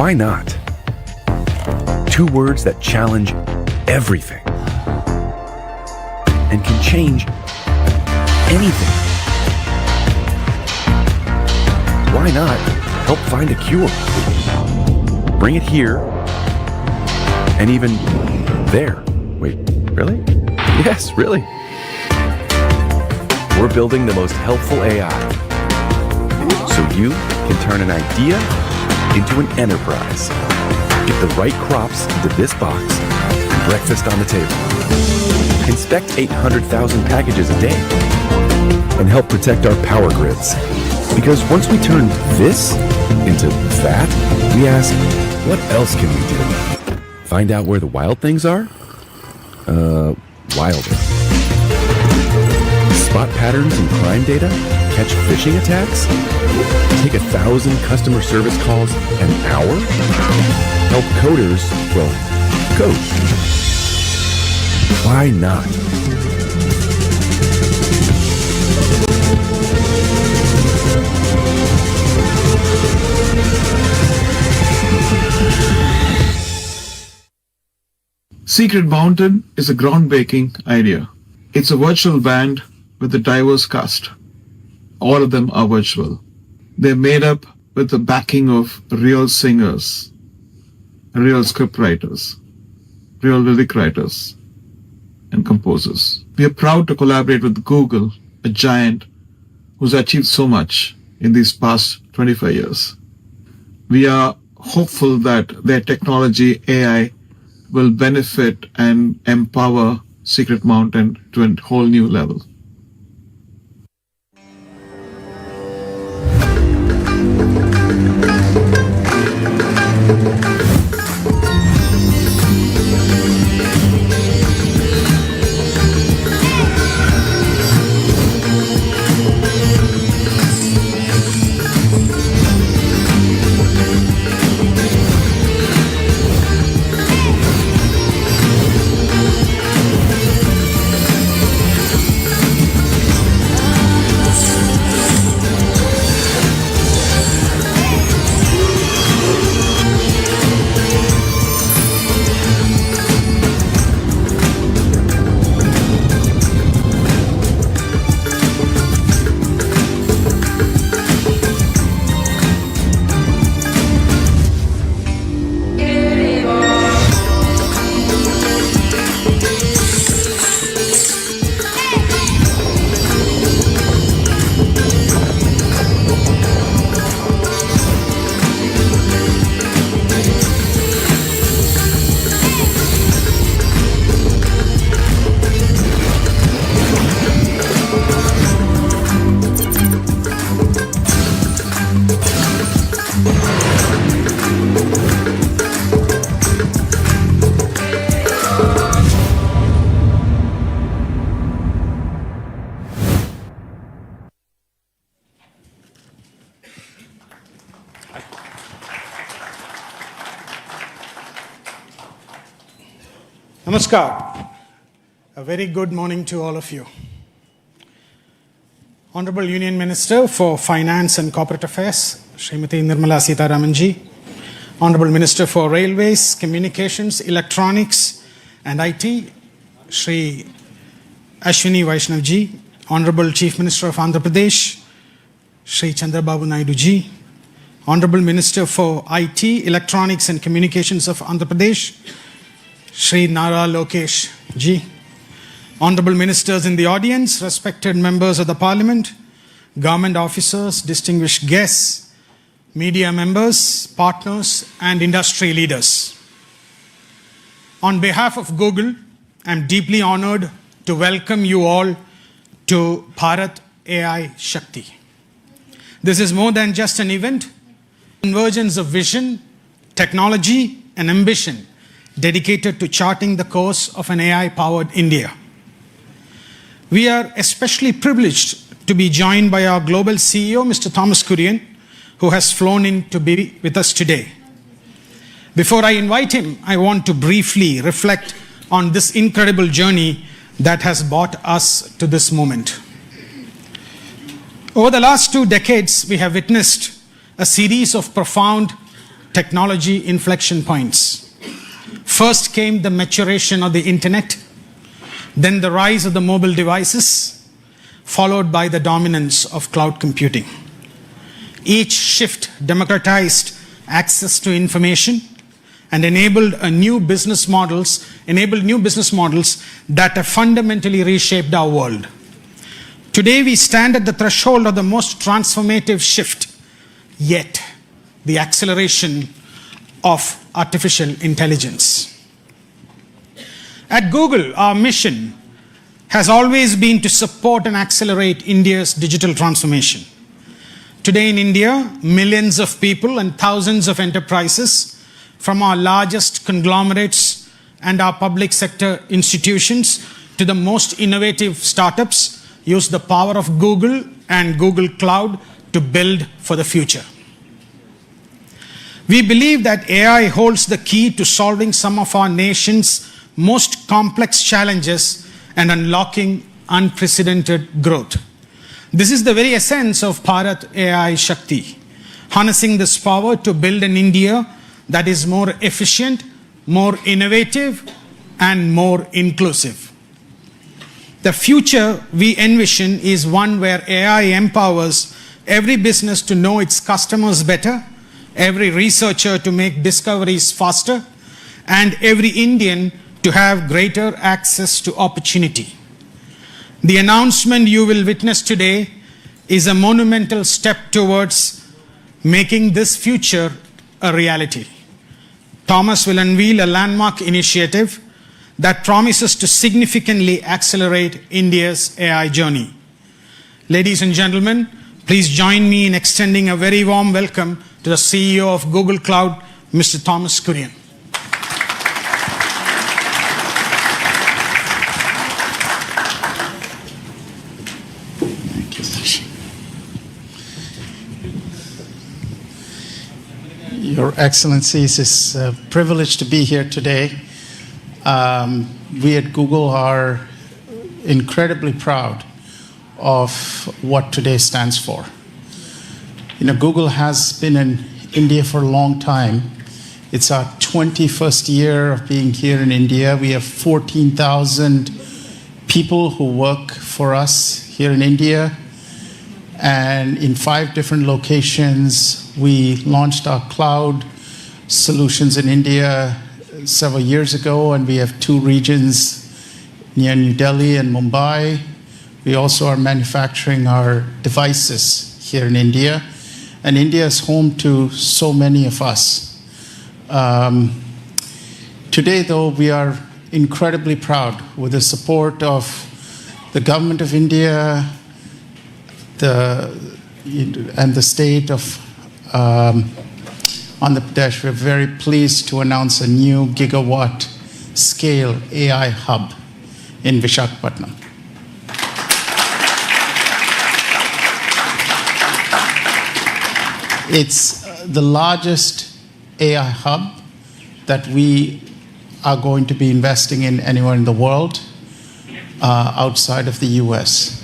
Why not? Two words that challenge everything and can change anything. Why not help find a cure? Bring it here and even there. Wait, really? Yes, really. We're building the most helpful AI so you can turn an idea into an enterprise. Get the right crops into this box and breakfast on the table. Inspect 800,000 packages a day and help protect our power grids. Because once we turn this into that, we ask, what else can we do? Find out where the wild things are? Wilder. Spot patterns in crime data? Catch phishing attacks? Take 1,000 customer service calls an hour? Help coders, well, code. Why not? Secret Mountain is a groundbreaking idea. It's a virtual band with a diverse cast. All of them are virtual. They're made up with the backing of real singers, real script writers, real lyric writers, and composers. We are proud to collaborate with Google, a giant who's achieved so much in these past 25 years. We are hopeful that their technology, AI, will benefit and empower Secret Mountain to a whole new level. Namaskar. A very good morning to all of you. Honorable Union Minister for Finance and Corporate Affairs, Srimati Nirmala Sitharamanji. Honorable Minister for Railways, Communications, Electronics and IT, Shri Ashwini Vaishnavji. Honorable Chief Minister of Andhra Pradesh, Shri Chandrababu Naidu ji. Honorable Minister for IT, Electronics and Communications of Andhra Pradesh, Shri Nara Lokesh ji. Honorable Ministers in the audience, respected members of the Parliament, government officers, distinguished guests, media members, partners, and industry leaders. On behalf of Google, I'm deeply honored to welcome you all to Bharat AI Shakti. This is more than just an event, convergence of vision, technology, and ambition dedicated to charting the course of an AI-powered India. We are especially privileged to be joined by our global CEO, Mr. Thomas Kurian, who has flown in to be with us today. Before I invite him, I want to briefly reflect on this incredible journey that has brought us to this moment. Over the last 2 decades, we have witnessed a series of profound technology inflection points. First came the maturation of the internet, then the rise of the mobile devices, followed by the dominance of cloud computing. Each shift democratized access to information and enabled new business models that have fundamentally reshaped our world. Today we stand at the threshold of the most transformative shift yet, the acceleration of artificial intelligence. At Google, our mission has always been to support and accelerate India's digital transformation. Today in India, millions of people and thousands of enterprises from our largest conglomerates and our public sector institutions to the most innovative startups use the power of Google and Google Cloud to build for the future. We believe that AI holds the key to solving some of our nation's most complex challenges and unlocking unprecedented growth. This is the very essence of Bharat AI Shakti, harnessing this power to build an India that is more efficient, more innovative, and more inclusive. The future we envision is one where AI empowers every business to know its customers better, every researcher to make discoveries faster, and every Indian to have greater access to opportunity. The announcement you will witness today is a monumental step towards making this future a reality. Thomas will unveil a landmark initiative that promises to significantly accelerate India's AI journey. Ladies and gentlemen, please join me in extending a very warm welcome to the CEO of Google Cloud, Mr. Thomas Kurian. Your Excellencies, it's a privilege to be here today. We at Google are incredibly proud of what today stands for. Google has been in India for a long time. It's our 21st year of being here in India. We have 14,000 people who work for us here in India. And in 5 different locations, we launched our cloud solutions in India several years ago, and we have 2 regions near New Delhi and Mumbai. We also are manufacturing our devices here in India, and India is home to so many of us. Today, though, we are incredibly proud with the support of the government of India and the state of Andhra Pradesh. We're very pleased to announce a new gigawatt scale AI hub in Visakhapatnam. It's the largest AI hub that we are going to be investing in anywhere in the world outside of the US.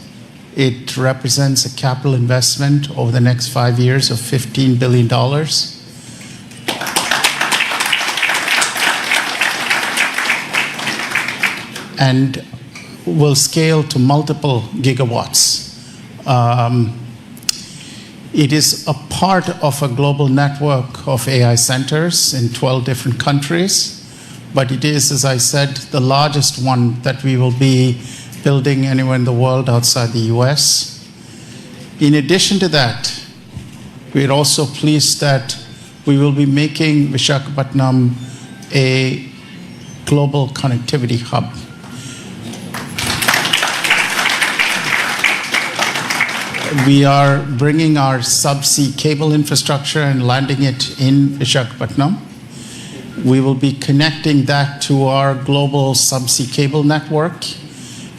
It represents a capital investment over the next 5 years of $15 billion. And will scale to multiple gigawatts. It is a part of a global network of AI centers in 12 different countries, but it is, as I said, the largest one that we will be building anywhere in the world outside the US. In addition to that, we're also pleased that we will be making Visakhapatnam a global connectivity hub. We are bringing our subsea cable infrastructure and landing it in Visakhapatnam. We will be connecting that to our global subsea cable network.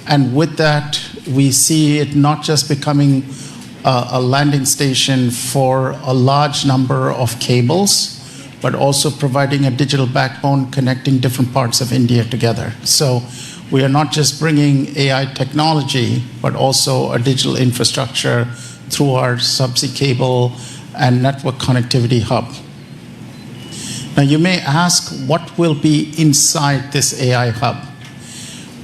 And with that, we see it not just becoming a landing station for a large number of cables, but also providing a digital backbone connecting different parts of India together. So we are not just bringing AI technology, but also a digital infrastructure through our subsea cable and network connectivity hub. Now, you may ask, what will be inside this AI hub?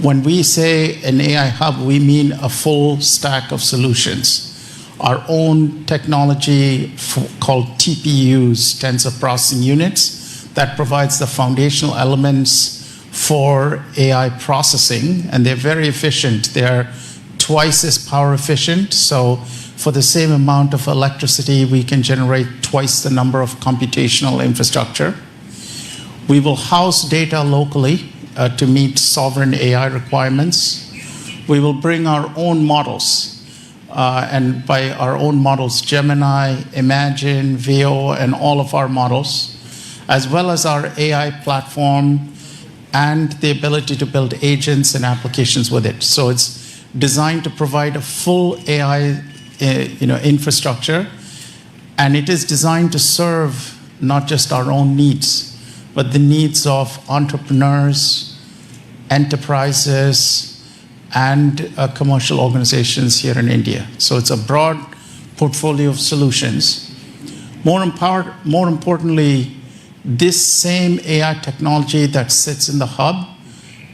When we say an AI hub, we mean a full stack of solutions. Our own technology called TPUs, tensor processing units, that provides the foundational elements for AI processing, and they're very efficient. They're twice as power efficient, so for the same amount of electricity, we can generate twice the number of computational infrastructure. We will house data locally to meet sovereign AI requirements. We will bring our own models, and by our own models, Gemini, Imagine, Veo, and all of our models, as well as our AI platform and the ability to build agents and applications with it. So it's designed to provide a full AI infrastructure, and it is designed to serve not just our own needs, but the needs of entrepreneurs, enterprises, and commercial organizations here in India. So it's a broad portfolio of solutions. More importantly, this same AI technology that sits in the hub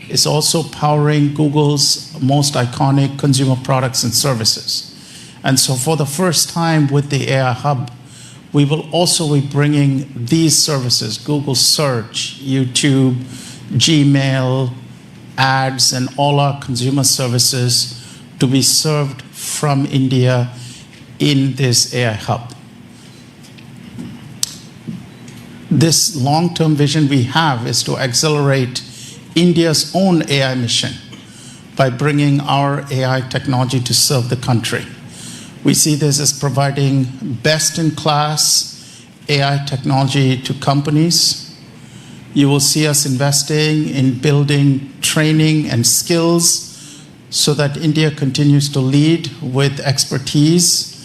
is also powering Google's most iconic consumer products and services. And so for the first time with the AI hub, we will also be bringing these services, Google Search, YouTube, Gmail, ads, and all our consumer services to be served from India in this AI hub. This long-term vision we have is to accelerate India's own AI mission by bringing our AI technology to serve the country. We see this as providing best-in-class AI technology to companies. You will see us investing in building training and skills so that India continues to lead with expertise.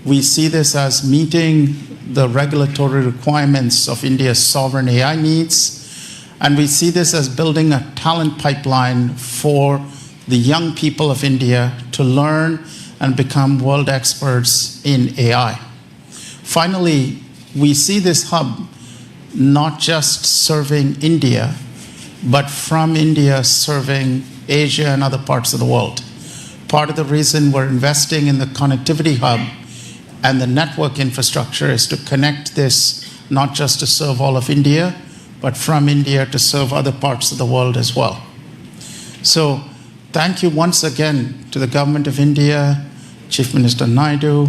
We see this as meeting the regulatory requirements of India's sovereign AI needs. And we see this as building a talent pipeline for the young people of India to learn and become world experts in AI. Finally, we see this hub not just serving India, but from India serving Asia and other parts of the world. Part of the reason we're investing in the connectivity hub and the network infrastructure is to connect this not just to serve all of India, but from India to serve other parts of the world as well. So thank you once again to the Government of India, Chief Minister Naidu,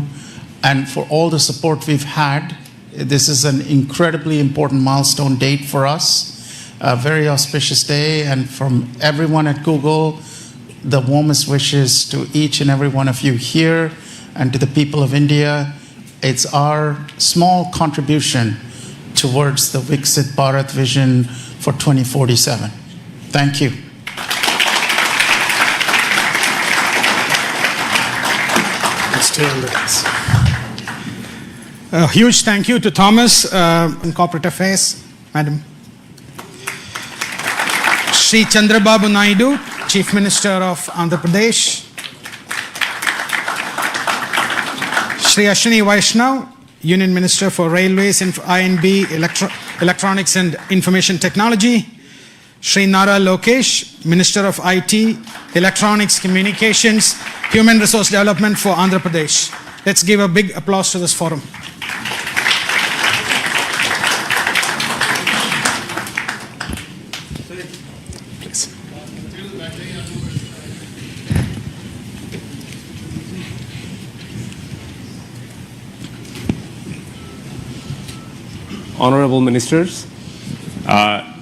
and for all the support we've had. This is an incredibly important milestone date for us, a very auspicious day, and from everyone at Google, the warmest wishes to each and every one of you here and to the people of India. It's our small contribution towards the Viksit Bharat vision for 2047. Thank you. Let's stay on the desk. A huge thank you to Thomas in Corporate Affairs, Madam. Shri Chandrababu Naidu, Chief Minister of Andhra Pradesh. Shri Ashwini Vaishnav, Union Minister for Railways, I&B, Electronics and Information Technology. Shri Nara Lokesh, Minister of IT, Electronics, Communications, Human Resource Development for Andhra Pradesh. Let's give a big applause to this forum. Please. Honorable Ministers,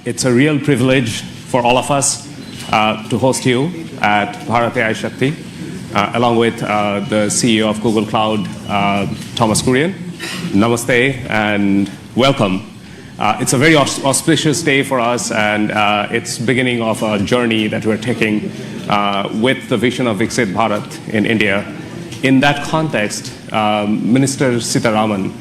it's a real privilege for all of us to host you at Bharat AI Shakti, along with the CEO of Google Cloud, Thomas Kurian. Namaste and welcome. It's a very auspicious day for us, and it's beginning of a journey that we're taking with the vision of Viksit Bharat in India. In that context, Minister Sitaraman,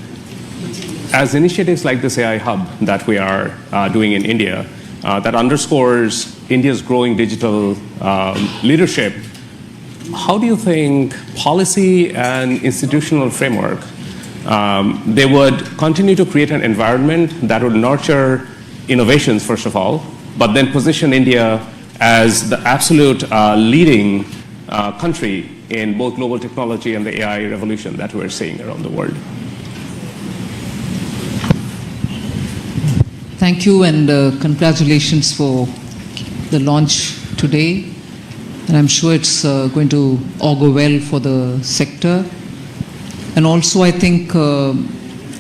as initiatives like this AI Hub that we are doing in India, that underscores India's growing digital leadership, how do you think policy and institutional framework They would continue to create an environment that would nurture innovations, first of all, but then position India as the absolute leading country in both global technology and the AI revolution that we're seeing around the world. Thank you, and congratulations for the launch today. And I'm sure it's going to augur well for the sector. And also, I think,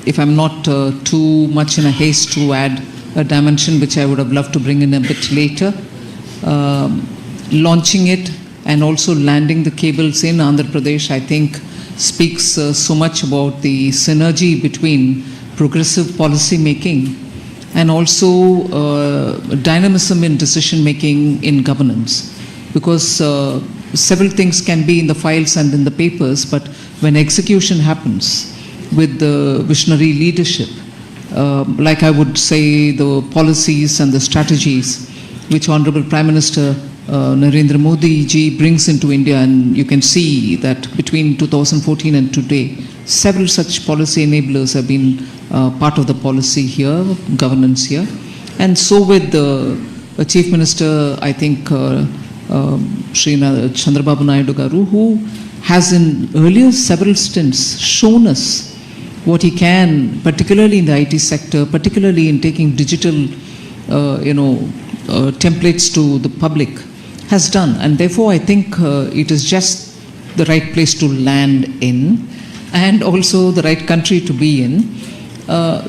if I'm not too much in a haste to add a dimension which I would have loved to bring in a bit later, launching it and also landing the cables in Andhra Pradesh, I think, speaks so much about the synergy between progressive policy making and also dynamism in decision making in governance. Because several things can be in the files and in the papers, but when execution happens with the visionary leadership, like I would say the policies and the strategies which Honorable Prime Minister Narendra Modi ji brings into India, and you can see that between 2014 and today, several such policy enablers have been part of the policy here, governance here. And so with the Chief Minister, I think, Shri Chandrababu Naidu Garu, who has in earlier several stints shown us what he can, particularly in the IT sector, particularly in taking digital, templates to the public, has done. And therefore, I think it is just the right place to land in, and also the right country to be in.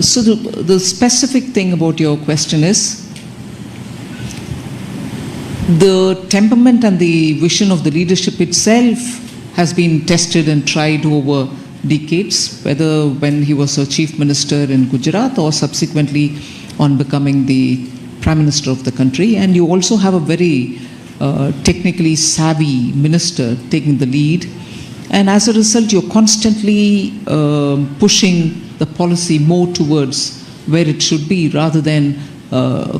So the specific thing about your question is, the temperament and the vision of the leadership itself has been tested and tried over decades, whether when he was a chief minister in Gujarat or subsequently on becoming the prime minister of the country. And you also have a very technically savvy minister taking the lead. And as a result, you're constantly pushing the policy more towards where it should be, rather than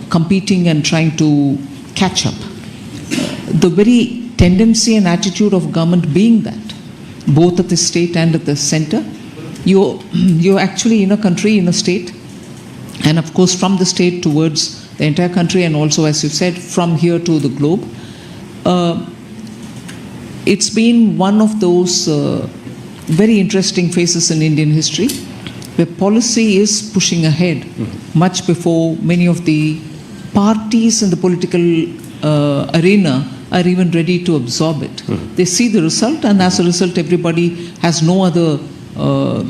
competing and trying to catch up. The very tendency and attitude of government being that, both at the state and at the center, you're actually in a country, in a state, and of course from the state towards the entire country, and also, as you said, from here to the globe. It's been one of those very interesting phases in Indian history, where policy is pushing ahead much before many of the parties in the political arena are even ready to absorb it. They see the result, and as a result, everybody has no other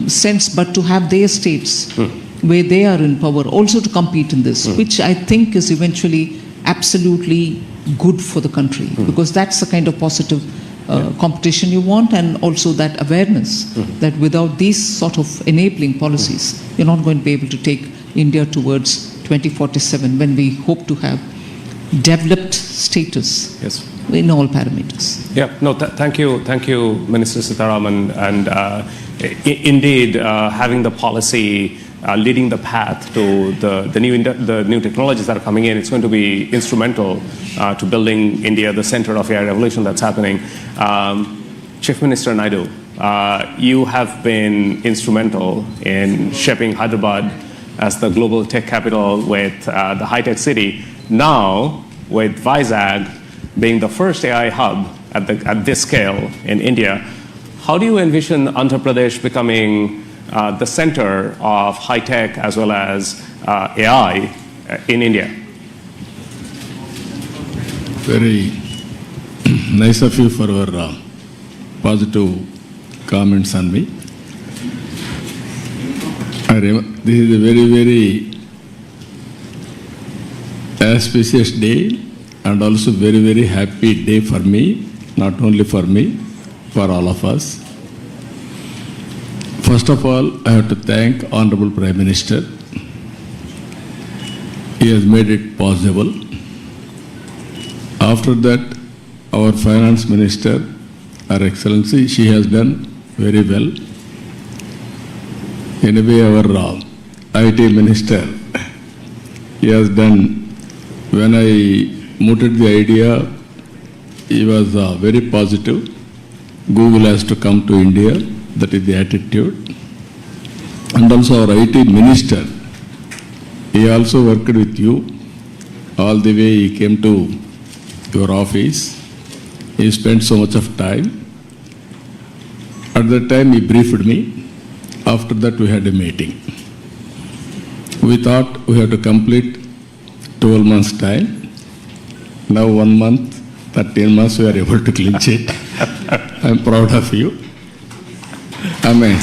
sense but to have their states where they are in power also to compete in this, which I think is eventually absolutely good for the country, because that's the kind of positive competition you want, and also that awareness that without these sort of enabling policies, you're not going to be able to take India towards 2047, when we hope to have developed status in all parameters. Yeah, no, thank you, Minister Sitaraman. And indeed, having the policy leading the path to the new technologies that are coming in, it's going to be instrumental to building India, the center of AI revolution that's happening. Chief Minister Naidu, you have been instrumental in shaping Hyderabad as the global tech capital with the high-tech city. Now, with Vizag being the first AI hub at this scale in India, how do you envision Andhra Pradesh becoming the center of high-tech as well as AI in India? Very nice of you for your positive comments on me. This is a very, very auspicious day, and also very, very happy day for me, not only for me, for all of us. First of all, I have to thank Honorable Prime Minister. He has made it possible. After that, our Finance Minister, Her Excellency, she has done very well. Anyway, our IT Minister, he has done. When I mooted the idea, he was very positive. Google has to come to India. That is the attitude. and also our IT minister. He also worked with you all the way he came to your office. He spent so much of time. At that time he briefed me. After that we had a meeting. We thought we had to complete 12 months time. Now 1 month, 13 months we are able to clinch it. I am proud of you. Amen.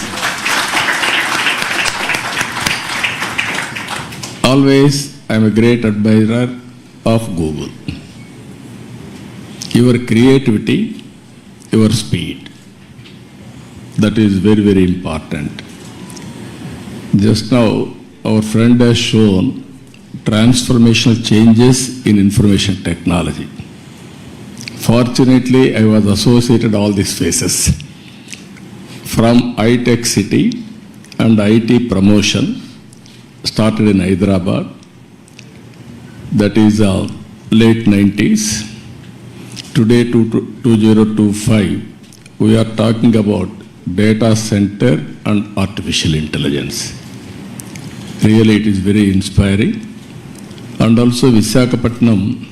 Always I am a great admirer of Google. Your creativity, your speed, that is very, very important. Just now, our friend has shown transformational changes in information technology. Fortunately, I was associated all these phases. From iTech City and IT promotion, started in Hyderabad, that is late 90s. Today, 2025, we are talking about data center and artificial intelligence. Really, it is very inspiring. And also Visakhapatnam,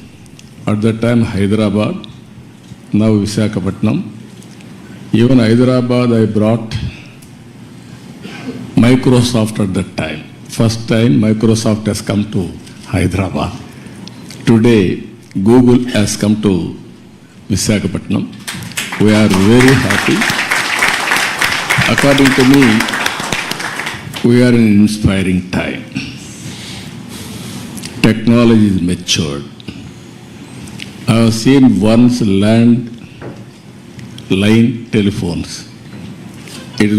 at that time Hyderabad, now Visakhapatnam. Even Hyderabad, I brought Microsoft at that time. First time Microsoft has come to Hyderabad. Today, Google has come to Visakhapatnam. We are very happy. According to me, we are in an inspiring time. Technology is matured. I have seen once land line telephones. It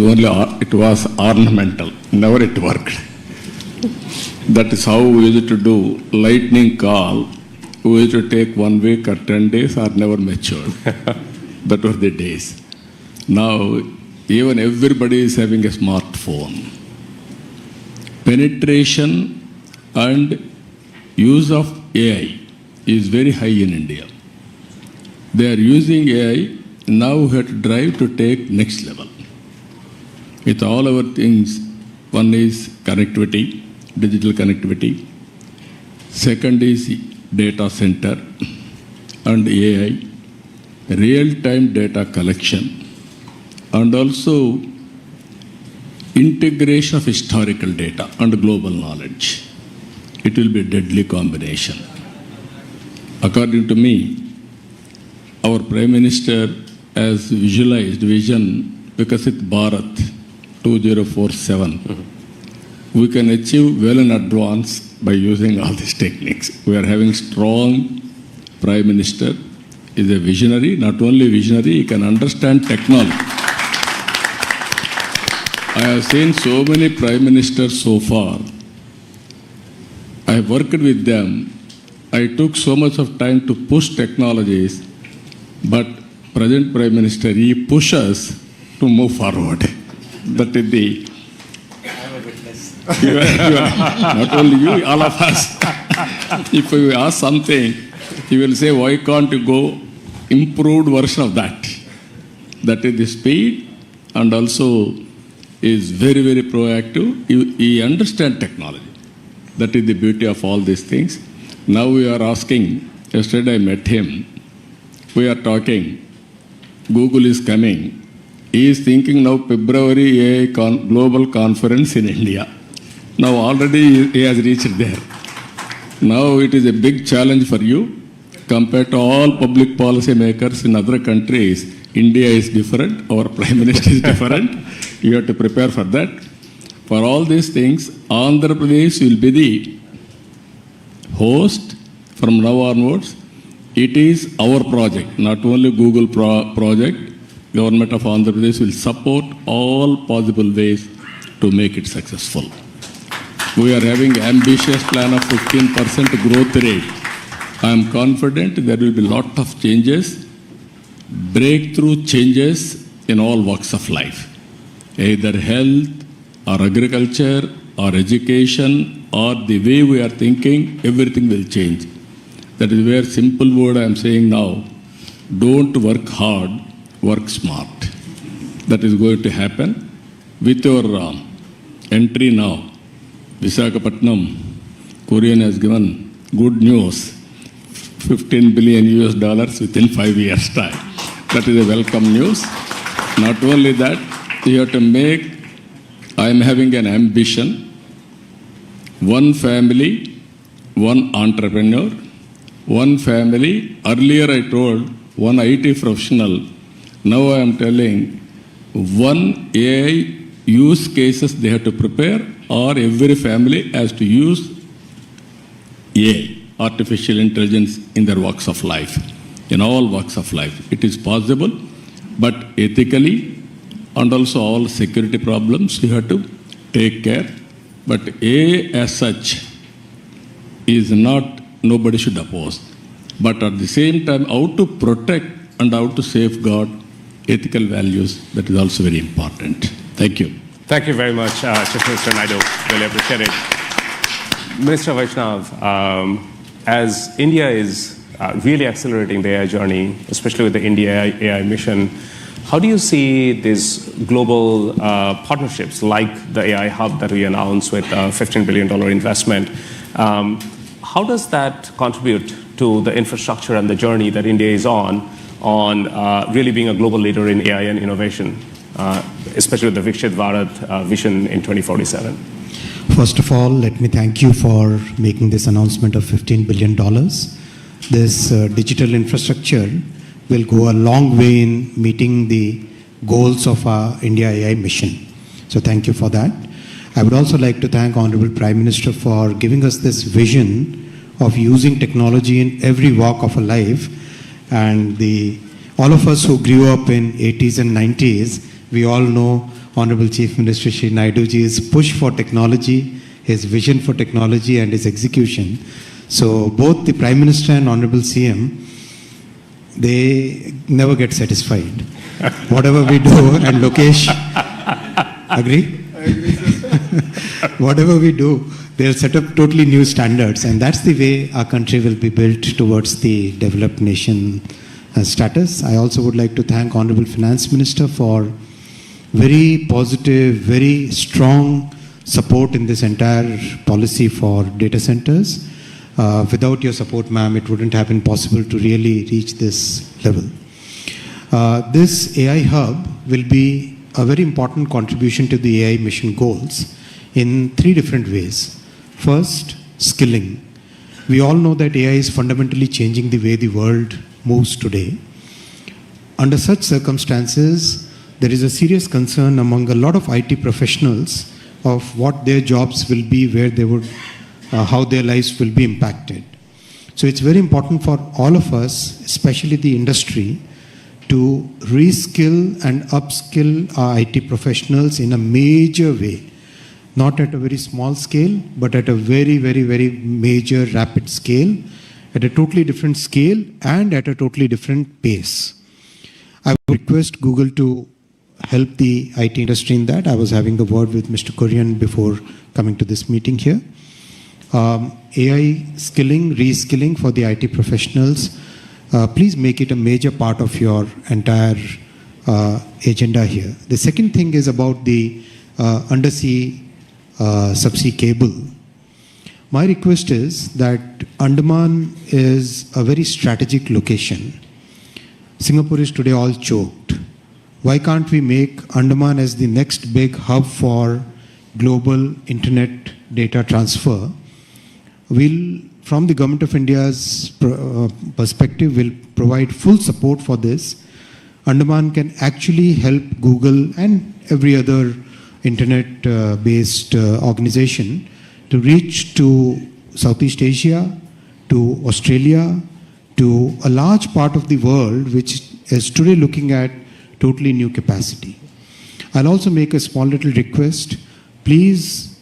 was ornamental. Never it worked. That is how we used to do lightning call. We used to take 1 week or 10 days or never matured. That were the days. Now, even everybody is having a smartphone. Penetration and use of AI is very high in India. They are using AI. Now we have to drive to take next level. With all our things, one is connectivity, digital connectivity. Second is data center and AI, real-time data collection, and also integration of historical data and global knowledge. It will be a deadly combination. According to me, our Prime Minister has visualized vision Viksit Bharat 2047. We can achieve well in advance by using all these techniques. We are having strong Prime Minister. He is a visionary, not only visionary, he can understand technology. I have seen so many Prime Ministers so far. I have worked with them. I took so much of time to push technologies, but present Prime Minister, he pushes to move forward. That is the... not only you, all of us. If you ask something, he will say, why can't you go improved version of that? That is the speed, and also is very, very proactive. He understands technology. That is the beauty of all these things. Now we are asking, yesterday I met him, we are talking, Google is coming. He is thinking now February AI global conference in India. Now already he has reached there. Now it is a big challenge for you. Compared to all public policy makers in other countries, India is different, our Prime Minister is different. You have to prepare for that. For all these things, Andhra Pradesh will be the host from now onwards. It is our project, not only Google project. Government of Andhra Pradesh will support all possible ways to make it successful. We are having ambitious plan of 15% growth rate. I am confident there will be lot of changes, breakthrough changes in all walks of life, either health or agriculture or education or the way we are thinking, everything will change. That is where simple word I am saying now, don't work hard, work smart. That is going to happen with your entry now. Visakhapatnam, Korean has given good news, $15 billion within 5 years' time. That is a welcome news. Not only that, you have to make, I am having an ambition, one family, one entrepreneur, one family. Earlier I told one IT professional. Now I am telling one AI use cases they have to prepare, or every family has to use AI, artificial intelligence, in their walks of life, in all walks of life. It is possible, but ethically and also all security problems you have to take care. But AI as such is not, nobody should oppose. But at the same time, how to protect and how to safeguard ethical values, that is also very important. Thank you. Thank you very much, Chief Minister Naidu. Really appreciate it. Minister Vaishnav, as India is really accelerating the AI journey, especially with the India AI mission, how do you see these global partnerships like the AI hub that we announced with a $15 billion investment? How does that contribute to the infrastructure and the journey that India is on really being a global leader in AI and innovation, especially with the Viksit Bharat vision in 2047? First of all, let me thank you for making this announcement of $15 billion. This digital infrastructure will go a long way in meeting the goals of our India AI mission. So thank you for that. I would also like to thank Honorable Prime Minister for giving us this vision of using technology in every walk of our life. And all of us who grew up in 80s and 90s, we all know Honorable Chief Minister Shri Naiduji's push for technology, his vision for technology and his execution. So both the Prime Minister and Honorable CM, they never get satisfied. Whatever we do, and Lokesh, agree? I agree, sir. Whatever we do, they'll set up totally new standards, and that's the way our country will be built towards the developed nation status. I also would like to thank Honorable Finance Minister for very positive, very strong support in this entire policy for data centers. Without your support, ma'am, it wouldn't have been possible to really reach this level. This AI hub will be a very important contribution to the AI mission goals in 3 different ways. First, skilling. We all know that AI is fundamentally changing the way the world moves today. Under such circumstances, there is a serious concern among a lot of IT professionals of what their jobs will be, where they would how their lives will be impacted. So it's very important for all of us, especially the industry, to reskill and upskill our IT professionals in a major way. Not at a very small scale, but at a very, very, very major, rapid scale, at a totally different scale and at a totally different pace. I would request Google to help the IT industry in that. I was having a word with Mr. Kurian before coming to this meeting here. AI skilling, reskilling for the IT professionals, please make it a major part of your entire agenda here. The second thing is about the undersea subsea cable. My request is that Andaman is a very strategic location. Singapore is today all choked. Why can't we make Andaman as the next big hub for global internet data transfer? We'll, from the Government of India's perspective, will provide full support for this. Andaman can actually help Google and every other internet-based organization to reach to Southeast Asia, to Australia, to a large part of the world which is today looking at totally new capacity. I'll also make a small little request. Please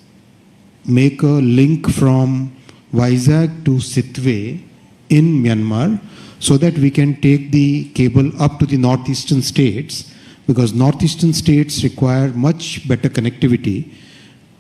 make a link from Vizag to Sitwe in Myanmar so that we can take the cable up to the northeastern states, because northeastern states require much better connectivity.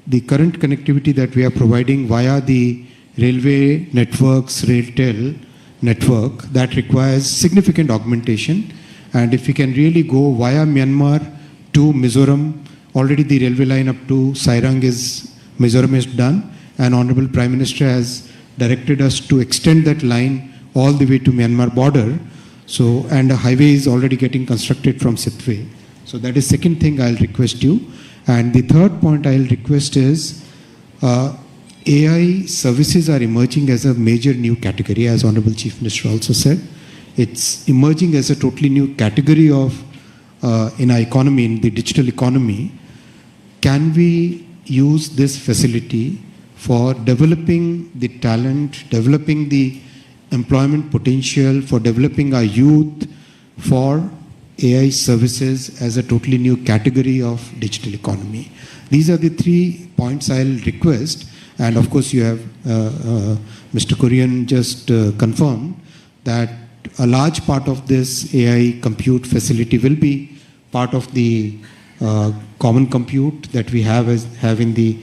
The current connectivity that we are providing via the railway networks, RailTel network, that requires significant augmentation. And if we can really go via Myanmar to Mizoram already the railway line up to Sairang is, Mizoram is done, and Honorable Prime Minister has directed us to extend that line all the way to Myanmar border. So, and a highway is already getting constructed from Sitwe. So that is second thing I'll request you. And the third point I'll request is, AI services are emerging as a major new category, as Honorable Chief Minister also said. It's emerging as a totally new category of in our economy, in the digital economy. Can we use this facility for developing the talent, developing the employment potential, for developing our youth for AI services as a totally new category of digital economy? These are the 3 points I'll request. And of course, you have Mr. Korean just confirmed that a large part of this AI compute facility will be part of the common compute that we have in the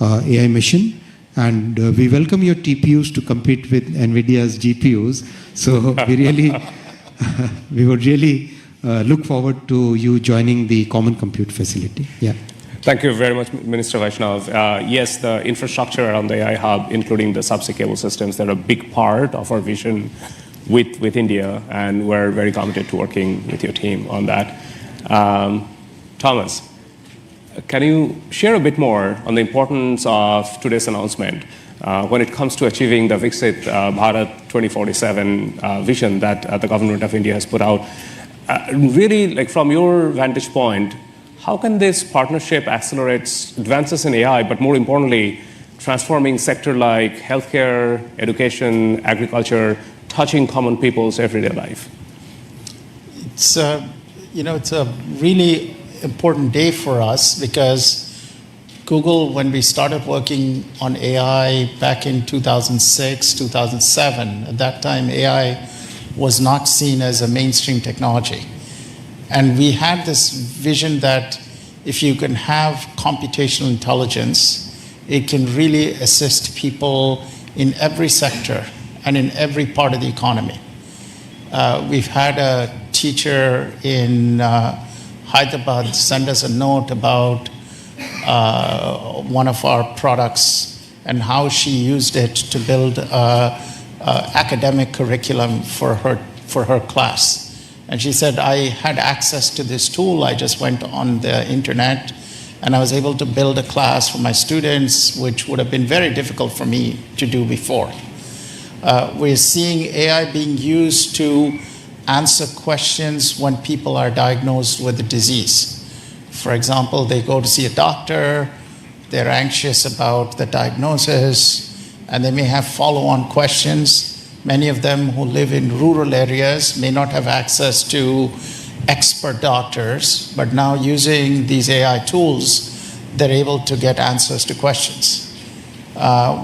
AI mission. And we welcome your TPUs to compete with NVIDIA's GPUs. So we would really look forward to you joining the common compute facility. Yeah. Thank you very much, Minister Vaishnav. Yes, the infrastructure around the AI hub, including the subsea cable systems, they're a big part of our vision with India, and we're very committed to working with your team on that. Thomas, can you share a bit more on the importance of today's announcement when it comes to achieving the Viksit Bharat 2047 vision that the government of India has put out? Really, like from your vantage point, how can this partnership accelerate advances in AI, but more importantly, transforming sector like healthcare, education, agriculture, touching common people's everyday life? It's a really important day for us because Google, when we started working on AI back in 2006, 2007, at that time AI was not seen as a mainstream technology. And we had this vision that if you can have computational intelligence, it can really assist people in every sector and in every part of the economy. We've had a teacher in Hyderabad send us a note about one of our products and how she used it to build an academic curriculum for her class. And she said, I had access to this tool. I just went on the internet and I was able to build a class for my students, which would have been very difficult for me to do before. We're seeing AI being used to answer questions when people are diagnosed with a disease. For example, they go to see a doctor, they're anxious about the diagnosis, and they may have follow-on questions. Many of them who live in rural areas may not have access to expert doctors, but now using these AI tools, they're able to get answers to questions.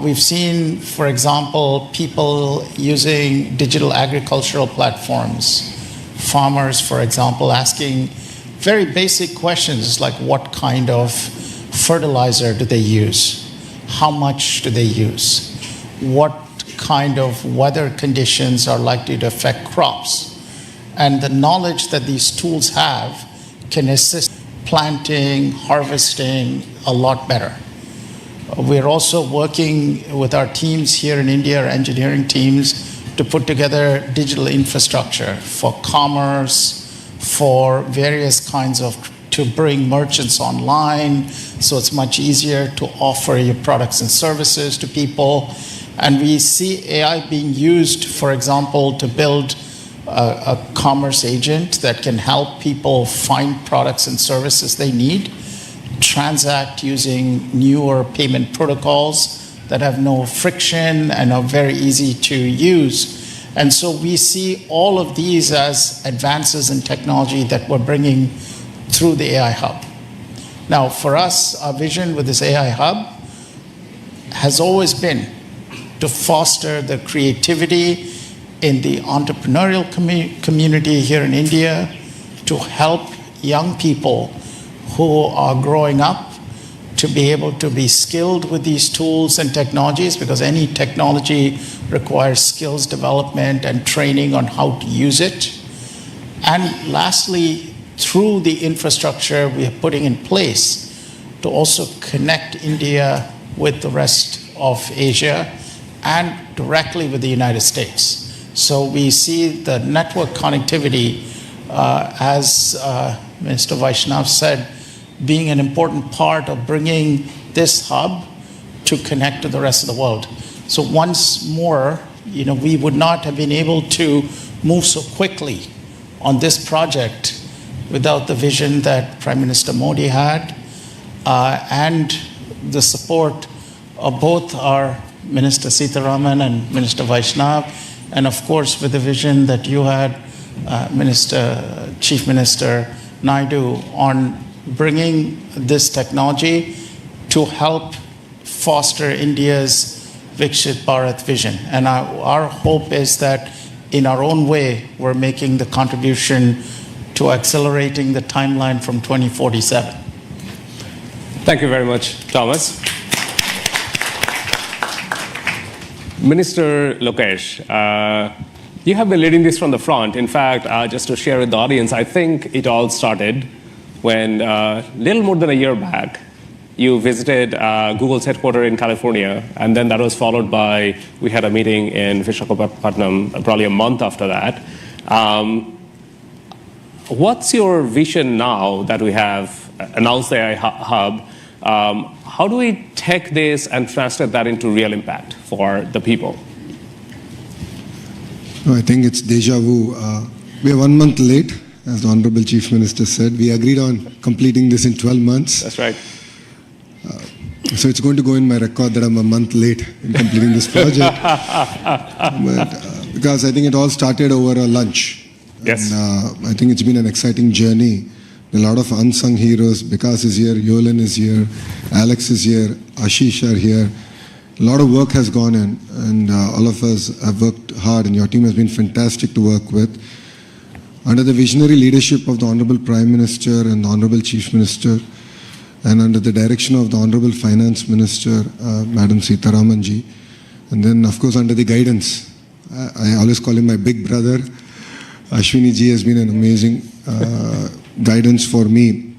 We've seen, for example, people using digital agricultural platforms, farmers, for example, asking very basic questions like what kind of fertilizer do they use? How much do they use? What kind of weather conditions are likely to affect crops? And the knowledge that these tools have can assist planting, harvesting a lot better. We're also working with our teams here in India, our engineering teams, to put together digital infrastructure for commerce, for various kinds of, to bring merchants online, so it's much easier to offer your products and services to people. And we see AI being used, for example, to build a commerce agent that can help people find products and services they need, transact using newer payment protocols that have no friction and are very easy to use. And so we see all of these as advances in technology that we're bringing through the AI Hub. Now, for us, our vision with this AI Hub has always been to foster the creativity in the entrepreneurial community here in India, to help young people who are growing up to be able to be skilled with these tools and technologies, because any technology requires skills development and training on how to use it. And lastly, through the infrastructure we are putting in place, to also connect India with the rest of Asia and directly with the United States. So we see the network connectivity, as Minister Vaishnav said, being an important part of bringing this hub to connect to the rest of the world. So once more, we would not have been able to move so quickly on this project without the vision that Prime Minister Modi had and the support of both our Minister Sitharaman and Minister Vaishnav, and of course with the vision that you had, Chief Minister Naidu, on bringing this technology to help foster India's Viksit Bharat vision. And our hope is that in our own way, we're making the contribution to accelerating the timeline from 2047. Thank you very much, Thomas. Minister Lokesh, you have been leading this from the front. In fact, just to share with the audience, I think it all started when little more than a year back, you visited Google's headquarters in California, and then that was followed by, we had a meeting in Visakhapatnam probably a month after that. What's your vision now that we have announced the AI Hub? How do we take this and translate that into real impact for the people? I think it's deja vu. We are 1 month late, as the Honorable Chief Minister said. We agreed on completing this in 12 months. That's right. So it's going to go in my record that I'm a month late in completing this project. But, because I think it all started over a lunch. Yes. And, I think it's been an exciting journey. A lot of unsung heroes. Vikas is here, Yolan is here, Alex is here, Ashish are here. A lot of work has gone in, and all of us have worked hard, and your team has been fantastic to work with. Under the visionary leadership of the Honorable Prime Minister and the Honorable Chief Minister, and under the direction of the Honorable Finance Minister, Madam Sitharaman ji, and then of course under the guidance, I always call him my big brother, Ashwini ji has been an amazing guidance for me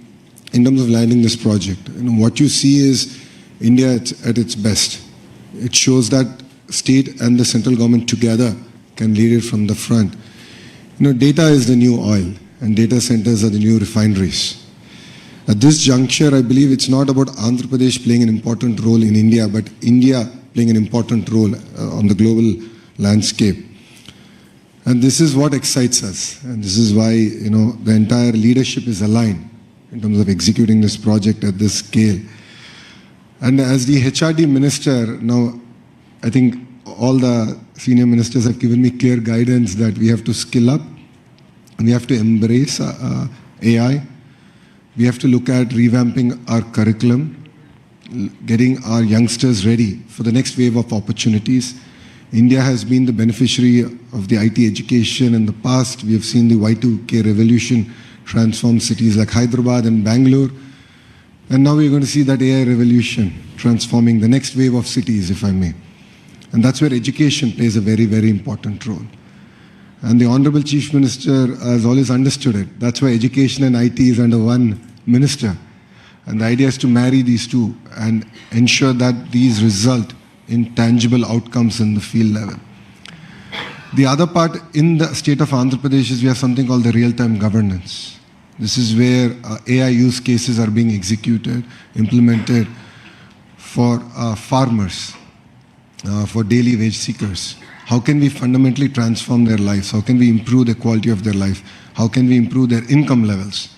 in terms of landing this project. What you see is India at its best. It shows that state and the central government together can lead it from the front. Data is the new oil, and data centers are the new refineries. At this juncture, I believe it's not about Andhra Pradesh playing an important role in India, but India playing an important role on the global landscape. And this is what excites us. And this is why, the entire leadership is aligned in terms of executing this project at this scale. And as the HRD minister, now I think all the senior ministers have given me clear guidance that we have to skill up, and we have to embrace AI. We have to look at revamping our curriculum, getting our youngsters ready for the next wave of opportunities. India has been the beneficiary of the IT education in the past. We have seen the Y2K revolution transform cities like Hyderabad and Bangalore. And now we're going to see that AI revolution transforming the next wave of cities, if I may. And that's where education plays a very, very important role. And the Honorable Chief Minister has always understood it. That's why education and IT is under one minister. And the idea is to marry these two and ensure that these result in tangible outcomes in the field level. The other part in the state of Andhra Pradesh is we have something called the real-time governance. This is where AI use cases are being executed, implemented for farmers, for daily wage seekers. How can we fundamentally transform their lives? How can we improve the quality of their life? How can we improve their income levels?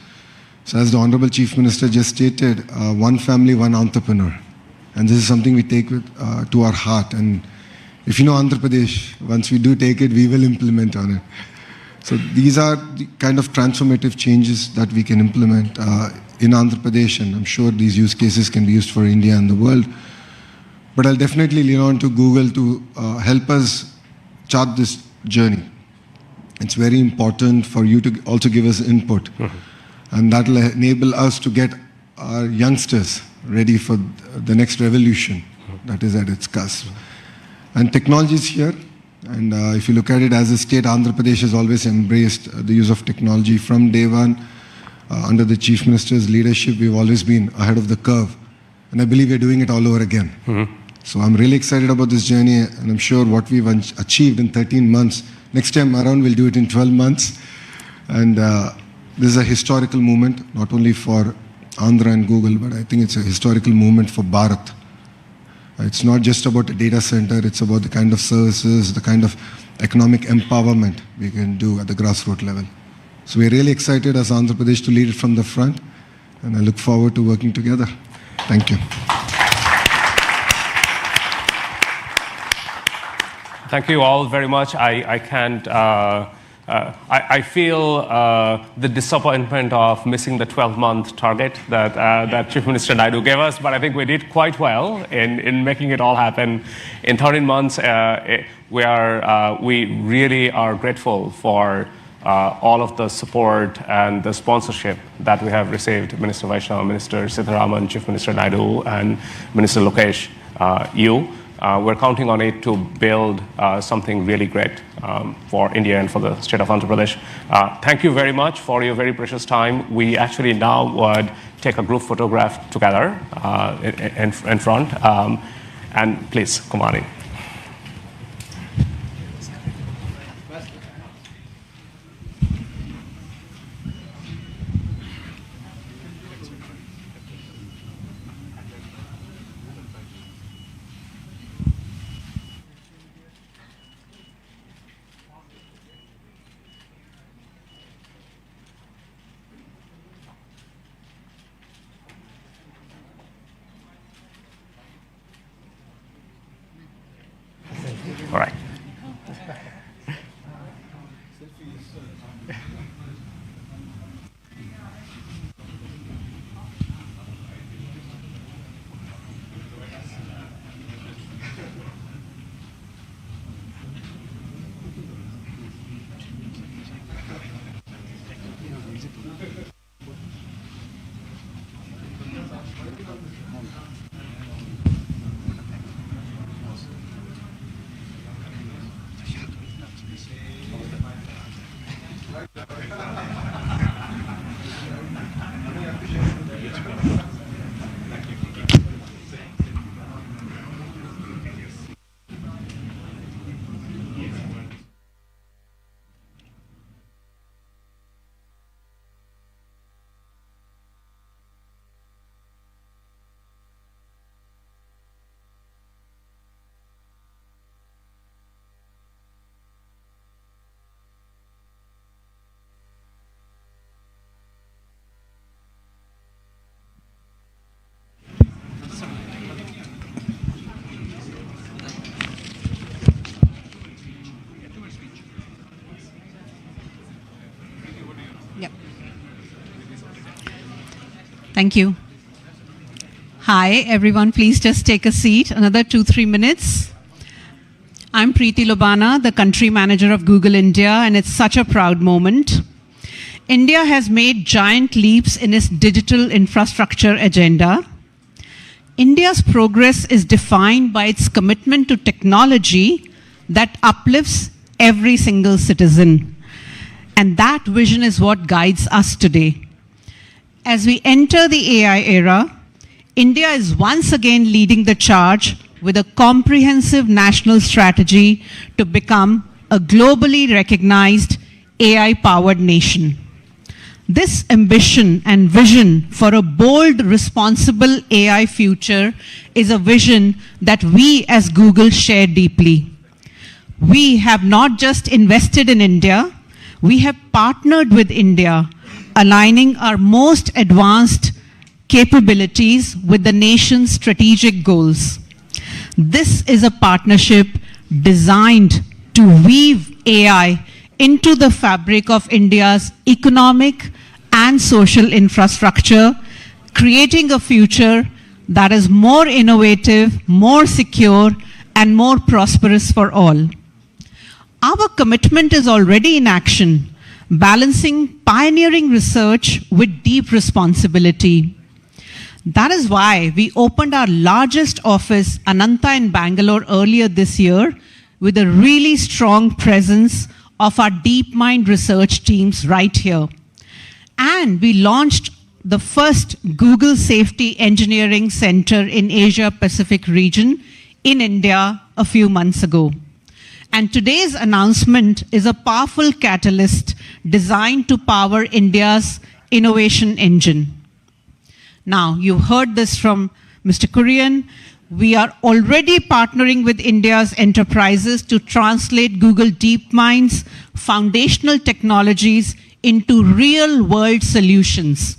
So as the Honorable Chief Minister just stated, one family, one entrepreneur. And this is something we take to our heart. And if you know Andhra Pradesh, once we do take it, we will implement on it. So these are the kind of transformative changes that we can implement in Andhra Pradesh, and I'm sure these use cases can be used for India and the world. But I'll definitely lean on to Google to help us chart this journey. It's very important for you to also give us input. And that will enable us to get our youngsters ready for the next revolution that is at its cusp. And technology is here. And if you look at it as a state, Andhra Pradesh has always embraced the use of technology from day one. Under the Chief Minister's leadership, we've always been ahead of the curve. And I believe we're doing it all over again. So I'm really excited about this journey, and I'm sure what we've achieved in 13 months, next time around we'll do it in 12 months. And this is a historical moment, not only for Andhra and Google, but I think it's a historical moment for Bharat. It's not just about a data center, it's about the kind of services, the kind of economic empowerment we can do at the grassroots level. So we're really excited as Andhra Pradesh to lead it from the front, and I look forward to working together. Thank you. Thank you all very much. I feel the disappointment of missing the 12-month target that Chief Minister Naidu gave us, but I think we did quite well in making it all happen. In 13 months, we really are grateful for all of the support and the sponsorship that we have received. Minister Vaishnav, Minister Sitharaman, Chief Minister Naidu, and Minister Lokesh, we're counting on it to build something really great for India and for the state of Andhra Pradesh. Thank you very much for your very precious time. We actually now would take a group photograph together in front. And please, come on in. All right. Thank you. Hi, everyone. Please just take a seat. Another 2-3 minutes. I'm Preeti Lobana, the country manager of Google India, and it's such a proud moment. India has made giant leaps in its digital infrastructure agenda. India's progress is defined by its commitment to technology that uplifts every single citizen. And that vision is what guides us today. As we enter the AI era, India is once again leading the charge with a comprehensive national strategy to become a globally recognized AI-powered nation. This ambition and vision for a bold, responsible AI future is a vision that we as Google share deeply. We have not just invested in India, we have partnered with India, aligning our most advanced capabilities with the nation's strategic goals. This is a partnership designed to weave AI into the fabric of India's economic and social infrastructure, creating a future that is more innovative, more secure, and more prosperous for all. Our commitment is already in action, balancing pioneering research with deep responsibility. That is why we opened our largest office, Ananta in Bangalore, earlier this year, with a really strong presence of our DeepMind research teams right here. And we launched the first Google Safety Engineering Center in Asia Pacific region in India a few months ago. And today's announcement is a powerful catalyst designed to power India's innovation engine. Now, you've heard this from Mr. Kurian. We are already partnering with India's enterprises to translate Google DeepMind's foundational technologies into real-world solutions.